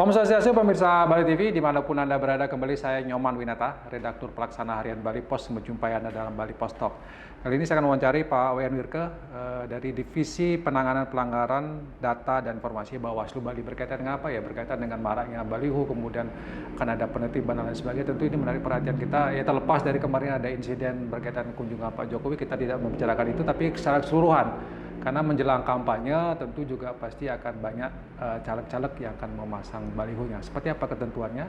Om Swastiastu pemirsa Bali TV, dimanapun Anda berada, kembali saya Nyoman Winata, redaktur pelaksana harian Bali Pos, menjumpai Anda dalam Bali Pos Talk. Kali ini saya akan mewawancari Pak Wayan Wirke dari Divisi Penanganan Pelanggaran Data dan Informasi Bawaslu Bali. Berkaitan dengan apa ya? Berkaitan dengan maraknya baliho, kemudian akan ada penertiban dan lain sebagainya. Tentu ini menarik perhatian kita, ya terlepas dari kemarin ada insiden berkaitan kunjungan Pak Jokowi, kita tidak membicarakan itu, tapi secara keseluruhan. Karena menjelang kampanye tentu juga pasti akan banyak caleg-caleg yang akan memasang balihonya. Seperti apa ketentuannya?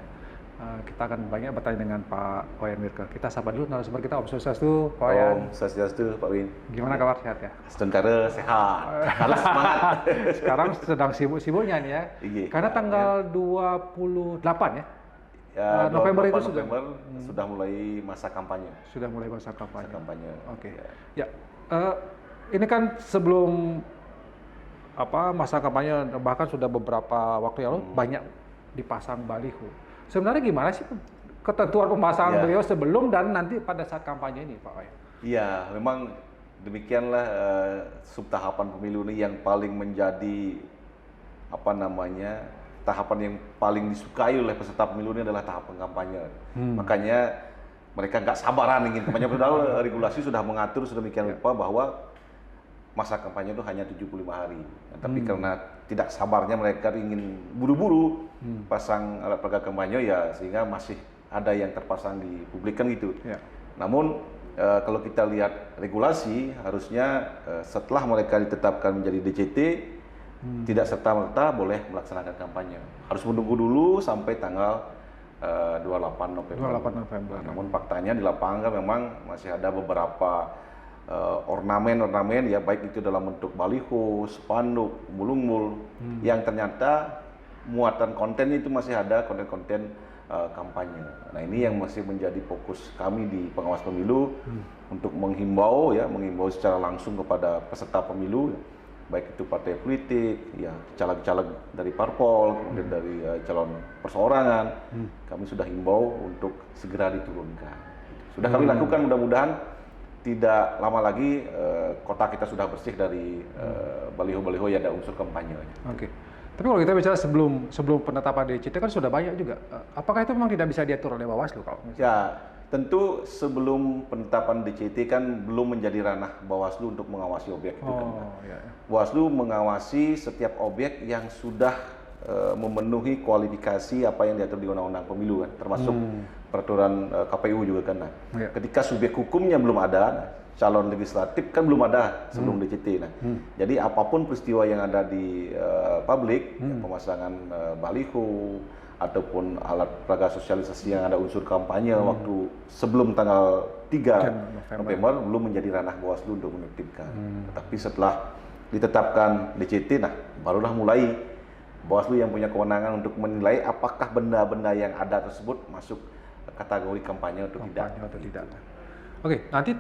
Kita akan banyak bertanya dengan Pak Wayan Wirke. Kita sapa dulu narasumber kita, Om Swastiastu, Pak Wayan. Om Swastiastu, Pak Win. Gimana kabar, sehat ya? Sementara sehat, harus semangat. Sekarang sedang sibuk-sibuknya nih ya. Iya. Karena tanggal 28 ya? November itu sudah mulai masa kampanye. Sudah mulai masa kampanye. Oke. Ya. Ini kan sebelum masa kampanye, bahkan sudah beberapa waktu yang lalu banyak dipasang baliho. Sebenarnya gimana sih ketentuan pemasangan baliho sebelum dan nanti pada saat kampanye ini, Pak Wayan? Iya, memang demikianlah subtahapan pemilu ini yang paling menjadi tahapan yang paling disukai oleh peserta pemilu ini adalah tahapan kampanye. Makanya mereka nggak sabaran ingin kampanye. Padahal regulasi sudah mengatur sedemikian rupa bahwa masa kampanye itu hanya 75 hari. Tapi karena tidak sabarnya mereka ingin buru-buru pasang alat peraga kampanye, ya sehingga masih ada yang terpasang di publik kan gitu. Ya. Namun kalau kita lihat regulasi, harusnya setelah mereka ditetapkan menjadi DCT, tidak serta-merta boleh melaksanakan kampanye. Harus menunggu dulu sampai tanggal 28 November. Namun faktanya di lapangan memang masih ada beberapa ornamen ya, baik itu dalam bentuk baliho, spanduk, mulung-mul, yang ternyata muatan konten itu masih ada konten-konten kampanye. Nah, ini yang masih menjadi fokus kami di pengawas pemilu untuk menghimbau secara langsung kepada peserta pemilu, baik itu partai politik, ya caleg-caleg dari parpol, kemudian dari calon perseorangan. Kami sudah himbau untuk segera diturunkan. Sudah kami lakukan, mudah-mudahan tidak lama lagi kota kita sudah bersih dari baliho-baliho yang ada unsur kampanye. Oke. Tapi kalau kita bicara sebelum penetapan DCT kan sudah banyak juga. Apakah itu memang tidak bisa diatur oleh Bawaslu kalau misalnya? Ya, tentu sebelum penetapan DCT kan belum menjadi ranah Bawaslu untuk mengawasi objek itu kan. Iya. Bawaslu mengawasi setiap objek yang sudah memenuhi kualifikasi apa yang diatur di Undang-Undang Pemilu kan, termasuk peraturan KPU juga kan. Nah, ketika subjek hukumnya belum ada, calon legislatif kan belum ada sebelum DCT. Nah, jadi apapun peristiwa yang ada di publik, pemasangan baliho ataupun alat peraga sosialisasi yang ada unsur kampanye waktu sebelum tanggal 3 November belum menjadi ranah Bawaslu untuk menertibkan. Tapi setelah ditetapkan DCT, nah barulah mulai Bawaslu yang punya kewenangan untuk menilai apakah benda-benda yang ada tersebut masuk kategori kampanye atau tidak. Oke, nanti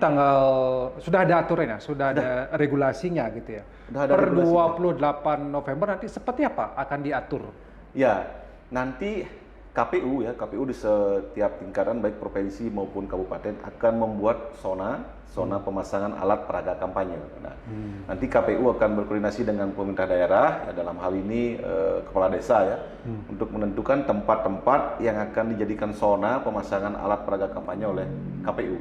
sudah ada aturannya, sudah ada regulasinya gitu ya. Per 28 November nanti seperti apa akan diatur? Ya, nanti KPU di setiap tingkatan baik provinsi maupun kabupaten akan membuat zona pemasangan alat peraga kampanye. Nah, nanti KPU akan berkoordinasi dengan pemerintah daerah, ya, dalam hal ini kepala desa ya, untuk menentukan tempat-tempat yang akan dijadikan zona pemasangan alat peraga kampanye oleh KPU.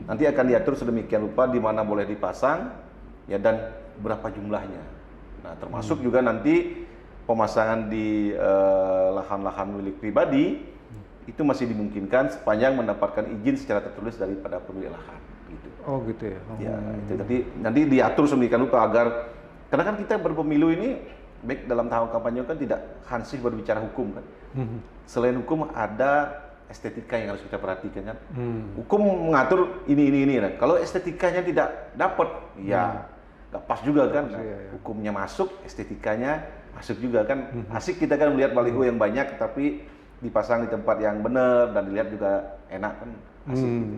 Nanti akan diatur sedemikian rupa di mana boleh dipasang, ya, dan berapa jumlahnya. Nah, termasuk juga nanti pemasangan di lahan-lahan milik pribadi itu masih dimungkinkan sepanjang mendapatkan izin secara tertulis daripada pemilik lahan. Gitu. Oh gitu ya. Ya, itu nanti diatur sedemikian rupa agar, karena kan kita berpemilu ini baik dalam tahun kampanye kan tidak hansih berbicara hukum kan. Selain hukum ada estetika yang harus kita perhatikan kan. Hukum mengatur ini. Nah, kalau estetikanya tidak dapat, ya nggak pas juga kan. Nah, hukumnya masuk, estetikanya masuk juga kan. Asik kita kan melihat baliho yang banyak tapi dipasang di tempat yang benar dan dilihat juga enak kan, asik gitu.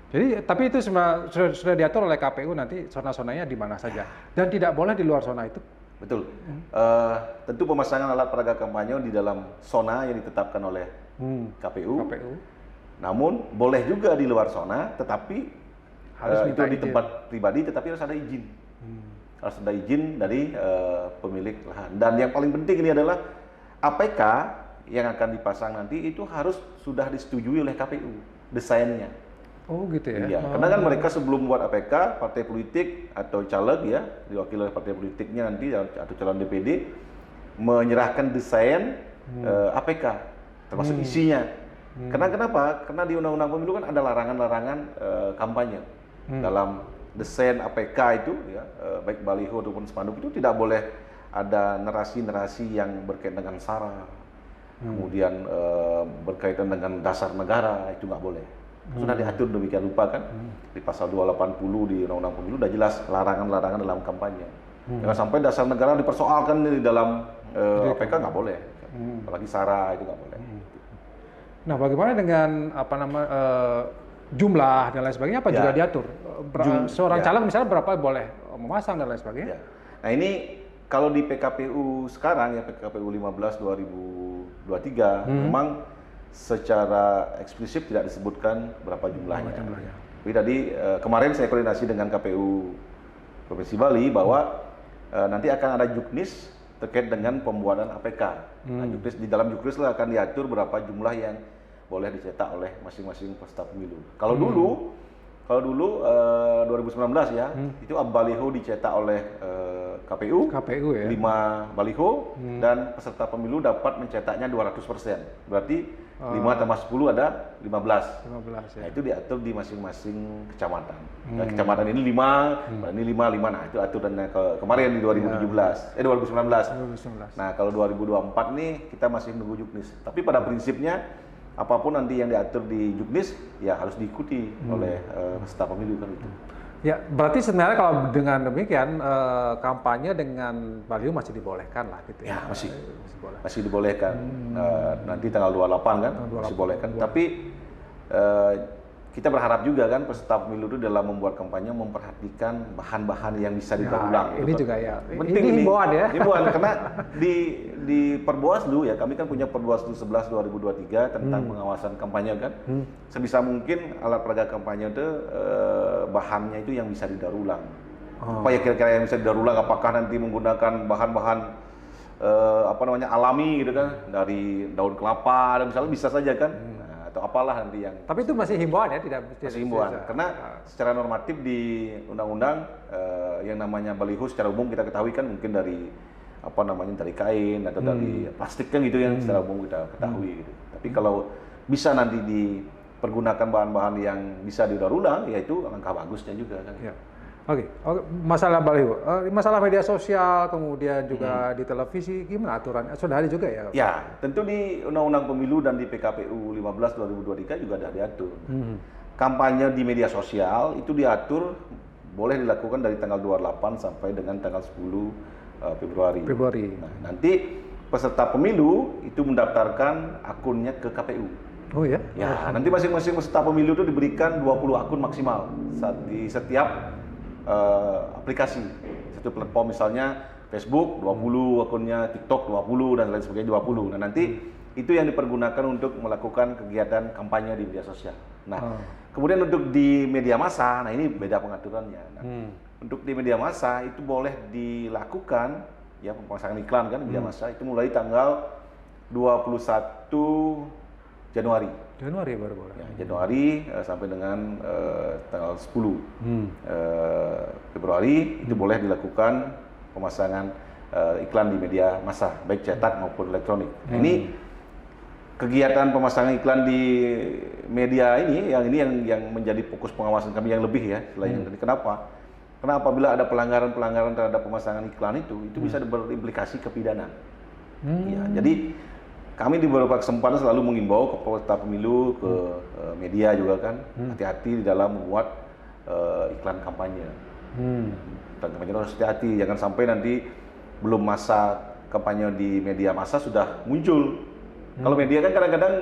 Jadi, tapi itu sudah diatur oleh KPU nanti zona-zonanya di mana saja dan tidak boleh di luar zona itu. Betul. Tentu pemasangan alat peraga kampanye di dalam zona yang ditetapkan oleh KPU. Namun boleh juga di luar zona, tetapi harus itu di tempat pribadi, tetapi harus ada izin. Harus ada izin dari pemilik lahan. Dan yang paling penting ini adalah APK yang akan dipasang nanti itu harus sudah disetujui oleh KPU desainnya. Oh gitu ya. Iya, karena kan mereka sebelum buat APK, partai politik atau caleg ya, diwakili oleh partai politiknya nanti atau calon DPD menyerahkan desain APK termasuk isinya. Karena kenapa? Karena di Undang-Undang Pemilu kan ada larangan-larangan kampanye. Dalam desain APK itu ya, baik baliho ataupun spanduk itu tidak boleh ada narasi-narasi yang berkaitan dengan SARA. Kemudian berkaitan dengan dasar negara itu nggak boleh. Sudah diatur demikian rupa kan di pasal 280 di Undang-Undang Pemilu udah jelas larangan-larangan dalam kampanye. Jangan sampai dasar negara dipersoalkan di dalam APK nggak boleh. Apalagi SARA itu nggak boleh. Nah, bagaimana dengan jumlah dan lain sebagainya apa juga diatur? Seorang caleg misalnya berapa boleh memasang dan lain sebagainya? Ya. Nah, ini kalau di PKPU sekarang ya PKPU 15 2023 memang secara eksplisit tidak disebutkan berapa jumlahnya. Tapi tadi kemarin saya koordinasi dengan KPU Provinsi Bali bahwa nanti akan ada juknis terkait dengan pembuatan APK. Nah, juknis, di dalam juknis lah akan diatur berapa jumlah yang boleh dicetak oleh masing-masing peserta pemilu. Kalau dulu 2019 ya, itu baliho dicetak oleh KPU ya. 5 baliho dan peserta pemilu dapat mencetaknya 200%. Berarti 5 tambah 10 ada 15 ya. Nah, itu diatur di masing-masing kecamatan. Nah, kecamatan ini 5, ini 5. Nah, itu aturannya kemarin di 2019. Nah, kalau 2024 nih kita masih menunggu juknis. Tapi pada prinsipnya apapun nanti yang diatur di juknis ya harus diikuti oleh peserta pemilu kan itu. Ya, berarti sebenarnya kalau dengan demikian kampanye dengan baliho masih dibolehkan lah gitu ya. Ya, masih dibolehkan. Nanti tanggal 28 kan masih dibolehkan. Tapi kita berharap juga kan peserta pemilu itu dalam membuat kampanye memperhatikan bahan-bahan yang bisa didaur ulang. Ini juga ya. Penting ini himbauan ya. Himbauan karena di Perbawaslu ya, kami kan punya Perbawaslu 11 2023 tentang pengawasan kampanye kan. Sebisa mungkin alat peraga kampanye itu bahannya itu yang bisa didaur ulang. Apa ya kira-kira yang bisa didaur ulang? Apakah nanti menggunakan bahan-bahan alami gitu kan, dari daun kelapa dan misalnya bisa saja kan. Atau apalah nanti yang. Tapi itu masih himbauan ya, tidak masih himbauan. Karena secara normatif di undang-undang yang namanya baliho secara umum kita ketahui kan mungkin dari dari kain atau dari plastik kan gitu yang secara umum kita ketahui gitu. Tapi kalau bisa nanti dipergunakan bahan-bahan yang bisa didaur ulang, ya itu langkah bagusnya juga kan. Ya. Oke, masalah baliho, masalah media sosial, kemudian juga di televisi, gimana aturannya? Sudah ada juga ya? Ya, tentu di Undang-Undang Pemilu dan di PKPU 15 2023 juga ada diatur. Kampanye di media sosial itu diatur boleh dilakukan dari tanggal 28 sampai dengan tanggal 10 Februari. Nah, nanti peserta pemilu itu mendaftarkan akunnya ke KPU. Oh ya? Ya, nanti masing-masing peserta pemilu itu diberikan 20 akun maksimal di setiap aplikasi. Satu platform misalnya Facebook 20 akunnya, TikTok 20 dan lain sebagainya 20. Nah, nanti itu yang dipergunakan untuk melakukan kegiatan kampanye di media sosial. Nah, kemudian untuk di media massa, nah ini beda pengaturannya. Nah, untuk di media massa itu boleh dilakukan ya pemasangan iklan kan media massa itu mulai tanggal 21 Januari. Januari baru boleh. Ya, Januari sampai dengan tanggal 10 Februari itu boleh dilakukan pemasangan iklan di media massa baik cetak maupun elektronik. Nah, ini kegiatan pemasangan iklan di media ini yang menjadi fokus pengawasan kami yang lebih ya selain yang tadi. Kenapa? Karena apabila ada pelanggaran-pelanggaran terhadap pemasangan iklan itu bisa berimplikasi ke pidana. Ya, jadi kami di beberapa kesempatan selalu mengimbau ke peserta pemilu, ke media juga kan, hati-hati di dalam membuat iklan kampanye. Iklan kampanye harus hati-hati, jangan sampai nanti belum masa kampanye di media massa sudah muncul. Kalau media kan kadang-kadang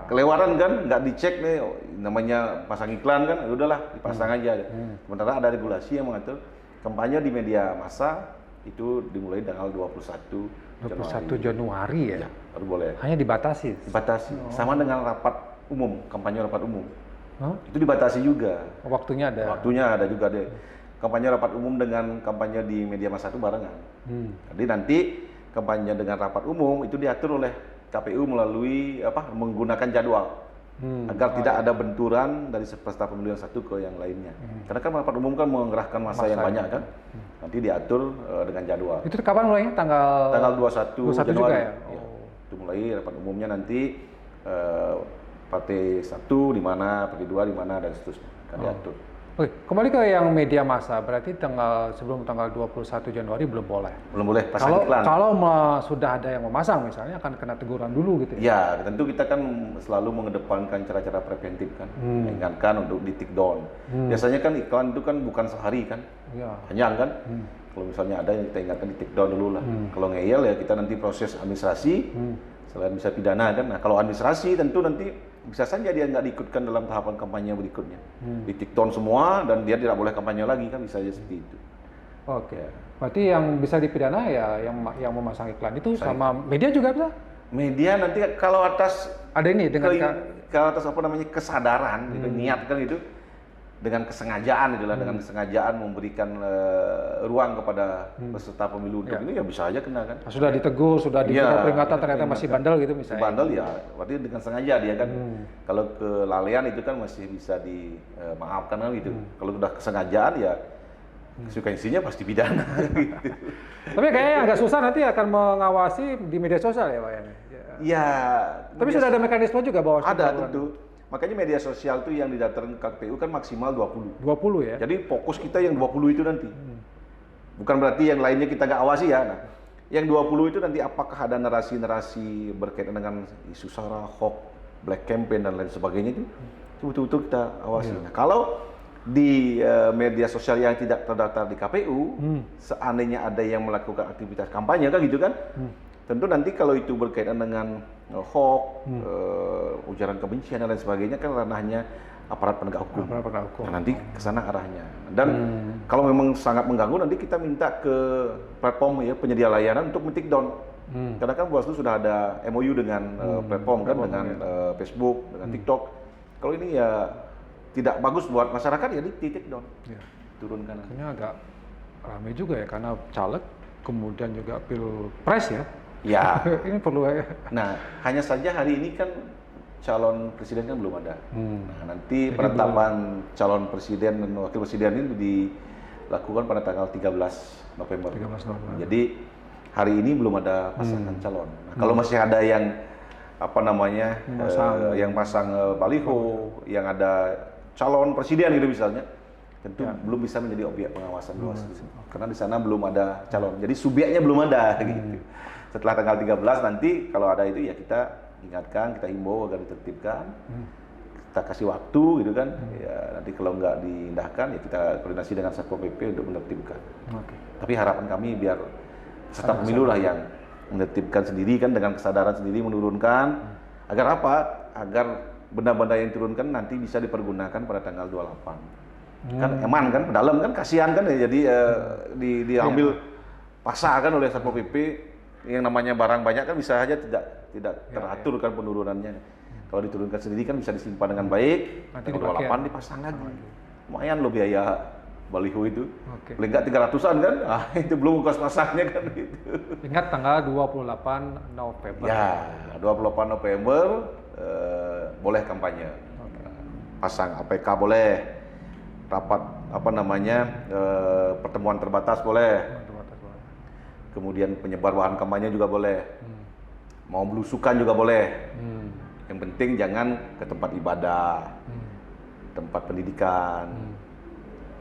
kelewatan kan, nggak dicek nih, namanya pasang iklan kan, udahlah dipasang aja. Sementara ada regulasi yang mengatur kampanye di media massa itu dimulai tanggal 21 Januari ya? Baru boleh. Hanya dibatasi? Dibatasi. Sama dengan rapat umum, kampanye rapat umum. Itu dibatasi juga. Waktunya ada? Waktunya ada juga deh. Kampanye rapat umum dengan kampanye di media massa itu barengan. Jadi nanti kampanye dengan rapat umum itu diatur oleh KPU melalui menggunakan jadwal agar tidak ada benturan dari peserta pemilu yang satu ke yang lainnya. Karena kan rapat umum kan mengerahkan massa yang banyak kan. Nanti diatur dengan jadwal. Itu kapan mulainya? Tanggal 21 21 Januari. juga ya? Ya. Itu mulai rapat umumnya nanti partai 1 di mana, partai 2 di mana dan seterusnya akan diatur. Oke, kembali ke yang media massa, berarti sebelum tanggal 21 Januari belum boleh. Belum boleh pasang iklan. Kalau sudah ada yang memasang misalnya akan kena teguran dulu gitu ya? Ya, tentu kita kan selalu mengedepankan cara-cara preventif kan, mengingatkan untuk di take down. Biasanya kan iklan itu kan bukan sehari kan, hanya kan. Kalau misalnya ada yang kita ingatkan di take down dulu lah. Kalau ngeyel ya kita nanti proses administrasi, selain bisa pidana kan. Nah kalau administrasi tentu nanti bisa saja dia nggak diikutkan dalam tahapan kampanye berikutnya. Di take down semua dan dia tidak boleh kampanye lagi kan, bisa saja seperti itu. Oke, berarti yang bisa dipidana ya yang memasang iklan itu sama media juga bisa? Media nanti kalau atas Ada ini dengan kalau atas kesadaran, gitu, niat kan itu dengan kesengajaan itulah, dengan kesengajaan memberikan ruang kepada peserta pemilu untuk ini ya bisa aja kena kan. sudah ditegur, sudah diberikan peringatan ternyata masih bandel gitu misalnya. Bandel ya, berarti dengan sengaja dia kan. Kalau kelalaian itu kan masih bisa dimaafkan kan gitu. Kalau sudah kesengajaan ya konsekuensinya pasti pidana gitu. Tapi kayaknya agak susah nanti akan mengawasi di media sosial ya Pak Yani? Ya. Tapi sudah ada mekanisme juga bahwa ada tentu. Makanya media sosial itu yang didaftarkan ke KPU kan maksimal 20. 20 ya? Jadi fokus kita yang 20 itu nanti. Bukan berarti yang lainnya kita nggak awasi ya. Nah, yang 20 itu nanti apakah ada narasi-narasi berkaitan dengan isu sara, hoax, black campaign dan lain sebagainya itu betul-betul kita awasi. Nah, kalau di media sosial yang tidak terdaftar di KPU, seandainya ada yang melakukan aktivitas kampanye kan gitu kan, tentu nanti kalau itu berkaitan dengan hoax, ujaran kebencian dan lain sebagainya kan ranahnya aparat penegak hukum. Nah, nanti ke sana arahnya. Dan kalau memang sangat mengganggu nanti kita minta ke platform ya penyedia layanan untuk men-take down. Karena kan Bawaslu sudah ada MOU dengan platform kan dengan Facebook, dengan TikTok. Kalau ini ya tidak bagus buat masyarakat ya di take down. Turunkan. Kayaknya agak ramai juga ya karena caleg kemudian juga pilpres ya. Ya. Ini perlu ya. Nah, hanya saja hari ini kan calon presiden kan belum ada. Nah, nanti penetapan calon presiden dan wakil presiden ini dilakukan pada tanggal 13 November. Jadi hari ini belum ada pasangan calon. Nah, kalau masih ada yang yang pasang baliho, yang ada calon presiden gitu misalnya, tentu belum bisa menjadi objek pengawasan Bawaslu. Karena di sana belum ada calon. Jadi subjeknya belum ada gitu. Setelah tanggal 13 nanti kalau ada itu ya kita ingatkan, kita himbau agar ditertibkan, kita kasih waktu gitu kan. Ya nanti kalau nggak diindahkan ya kita koordinasi dengan Satpol PP untuk menertibkan. Tapi harapan kami biar peserta pemilu lah yang menertibkan sendiri kan dengan kesadaran sendiri menurunkan agar apa? Agar benda-benda yang diturunkan nanti bisa dipergunakan pada tanggal 28. Kan eman kan, pedalam kan kasihan kan ya, jadi diambil paksa kan oleh Satpol PP. Yang namanya barang banyak kan bisa saja tidak teratur kan penurunannya. Kalau diturunkan sendiri kan bisa disimpan dengan baik. Nanti tanggal 28 dipasang lagi. Lumayan loh biaya baliho itu. Paling nggak 300-an kan? Itu belum ongkos pasangnya kan gitu. Ingat tanggal 28 November. Ya, 28 November boleh kampanye. Pasang APK boleh. Rapat pertemuan terbatas boleh. Kemudian penyebar bahan kampanye juga boleh, mau belusukan juga boleh. Yang penting jangan ke tempat ibadah, tempat pendidikan,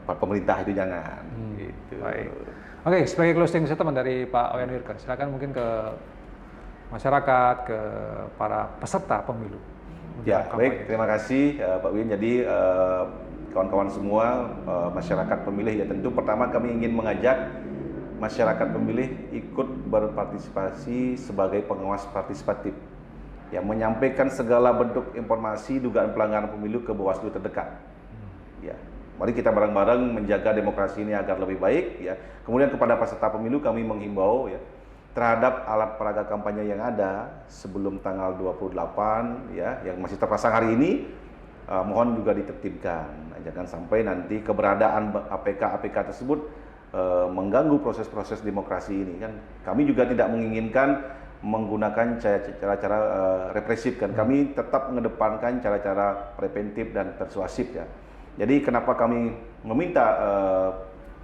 tempat pemerintah itu jangan. Gitu. Baik. Oke, sebagai closing statement dari Pak Wayan Wirker, silakan mungkin ke masyarakat, ke para peserta pemilu. Ya, baik. Terima kasih Pak Win. Jadi kawan-kawan semua, masyarakat pemilih ya tentu pertama kami ingin mengajak masyarakat pemilih ikut berpartisipasi sebagai pengawas partisipatif yang menyampaikan segala bentuk informasi dugaan pelanggaran pemilu ke Bawaslu terdekat. Ya, mari kita bareng-bareng menjaga demokrasi ini agar lebih baik. Ya, kemudian kepada peserta pemilu kami menghimbau ya terhadap alat peraga kampanye yang ada sebelum tanggal 28 ya yang masih terpasang hari ini mohon juga ditertibkan. Jangan sampai nanti keberadaan APK tersebut mengganggu proses-proses demokrasi ini kan. Kami juga tidak menginginkan menggunakan cara-cara represif kan. Kami tetap mengedepankan cara-cara preventif dan persuasif ya. Jadi kenapa kami meminta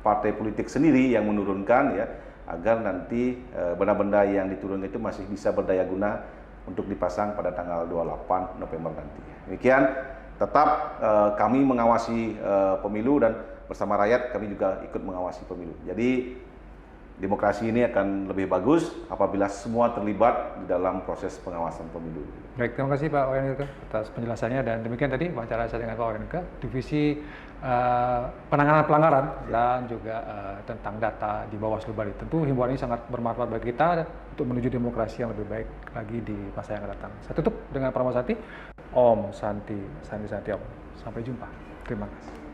partai politik sendiri yang menurunkan ya, agar nanti benda-benda yang diturunkan itu masih bisa berdaya guna untuk dipasang pada tanggal 28 November nanti. Demikian, tetap kami mengawasi pemilu dan bersama rakyat kami juga ikut mengawasi pemilu. Jadi demokrasi ini akan lebih bagus apabila semua terlibat di dalam proses pengawasan pemilu. Baik, terima kasih Pak Wayan Wirke atas penjelasannya, dan demikian tadi wawancara saya dengan Pak Wayan Wirke, Divisi Penanganan Pelanggaran dan juga tentang data di Bawaslu Bali. Tentu himbauan ini sangat bermanfaat bagi kita untuk menuju demokrasi yang lebih baik lagi di masa yang akan datang. Saya tutup dengan Pramasati. Om Santi Santi Santi Om. Sampai jumpa. Terima kasih.